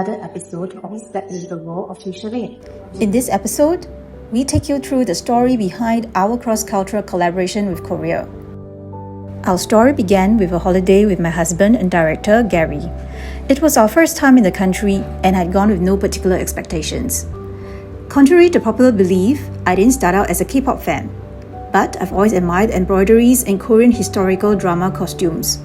another episode of Step into the World of Fuchsia. In this episode, we take you through the story behind our cross-cultural collaboration with Korea. Our story began with a holiday with my husband and director, Gary. It was our first time in the country and had gone with no particular expectations. Contrary to popular belief, I didn't start out as a K-pop fan, but I've always admired embroideries and Korean historical drama costumes.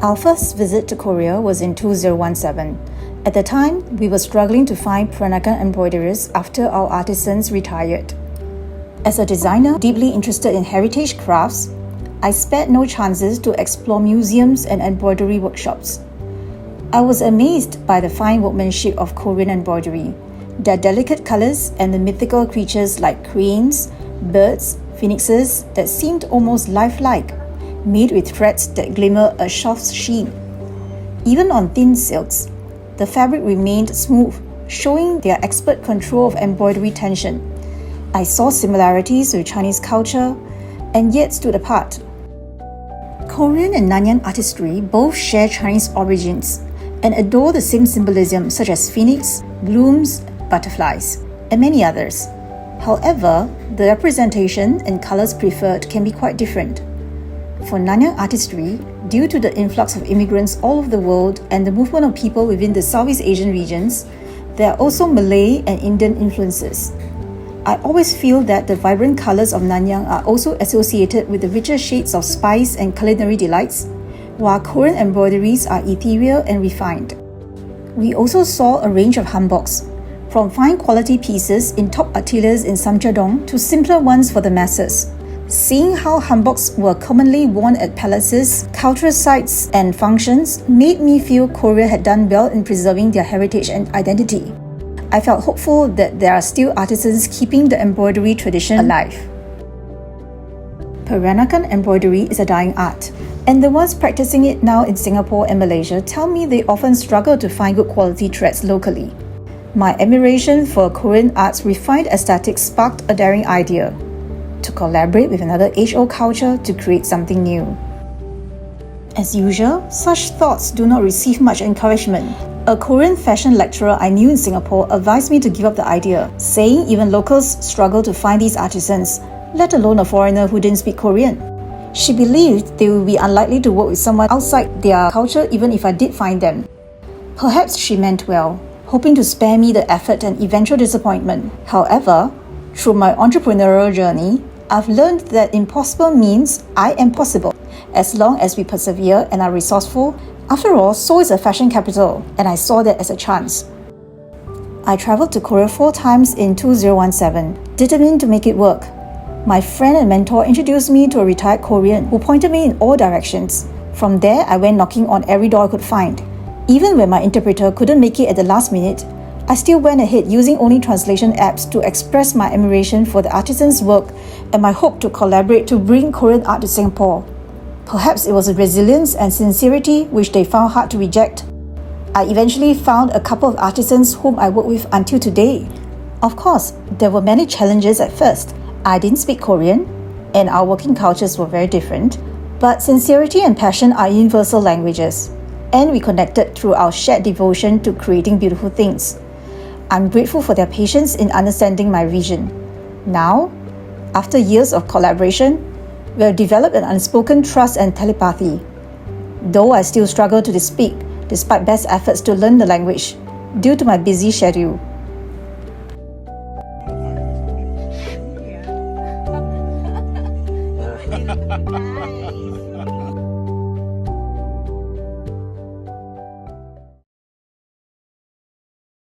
Our first visit to Korea was in 2017. At the time, we were struggling to find Peranakan embroiderers after our artisans retired. As a designer deeply interested in heritage crafts, I spared no chances to explore museums and embroidery workshops. I was amazed by the fine workmanship of Korean embroidery, their delicate colors and the mythical creatures like cranes, birds, phoenixes that seemed almost lifelike, made with threads that glimmer a soft sheen. Even on thin silks, the fabric remained smooth, showing their expert control of embroidery tension. I saw similarities with Chinese culture and yet stood apart. Korean and Nanyang artistry both share Chinese origins and adore the same symbolism such as phoenix, blooms, butterflies, and many others. However, the representation and colors preferred can be quite different. For Nanyang artistry, due to the influx of immigrants all over the world and the movement of people within the Southeast Asian regions, there are also Malay and Indian influences. I always feel that the vibrant colors of Nanyang are also associated with the richer shades of spice and culinary delights, while Korean embroideries are ethereal and refined. We also saw a range of hanboks, from fine quality pieces in top ateliers in Samcheong to simpler ones for the masses. Seeing how hanboks were commonly worn at palaces, cultural sites, and functions made me feel Korea had done well in preserving their heritage and identity. I felt hopeful that there are still artisans keeping the embroidery tradition alive. Peranakan embroidery is a dying art, and the ones practicing it now in Singapore and Malaysia tell me they often struggle to find good quality threads locally. My admiration for Korean art's refined aesthetics sparked a daring idea: to collaborate with another age-old culture to create something new. As usual, such thoughts do not receive much encouragement. A Korean fashion lecturer I knew in Singapore advised me to give up the idea, saying even locals struggle to find these artisans, let alone a foreigner who didn't speak Korean. She believed they would be unlikely to work with someone outside their culture even if I did find them. Perhaps she meant well, hoping to spare me the effort and eventual disappointment. However, through my entrepreneurial journey, I've learned that impossible means I am possible, as long as we persevere and are resourceful. After all, Seoul is a fashion capital, and I saw that as a chance. I traveled to Korea 4 times in 2017, determined to make it work. My friend and mentor introduced me to a retired Korean who pointed me in all directions. From there, I went knocking on every door I could find. Even when my interpreter couldn't make it at the last minute, I still went ahead using only translation apps to express my admiration for the artisan's work and my hope to collaborate to bring Korean art to Singapore. Perhaps it was resilience and sincerity which they found hard to reject. I eventually found a couple of artisans whom I work with until today. Of course, there were many challenges at first. I didn't speak Korean, and our working cultures were very different, but sincerity and passion are universal languages, and we connected through our shared devotion to creating beautiful things. I'm grateful for their patience in understanding my vision. Now, after years of collaboration, we have developed an unspoken trust and telepathy. Though I still struggle to speak, despite best efforts to learn the language, due to my busy schedule.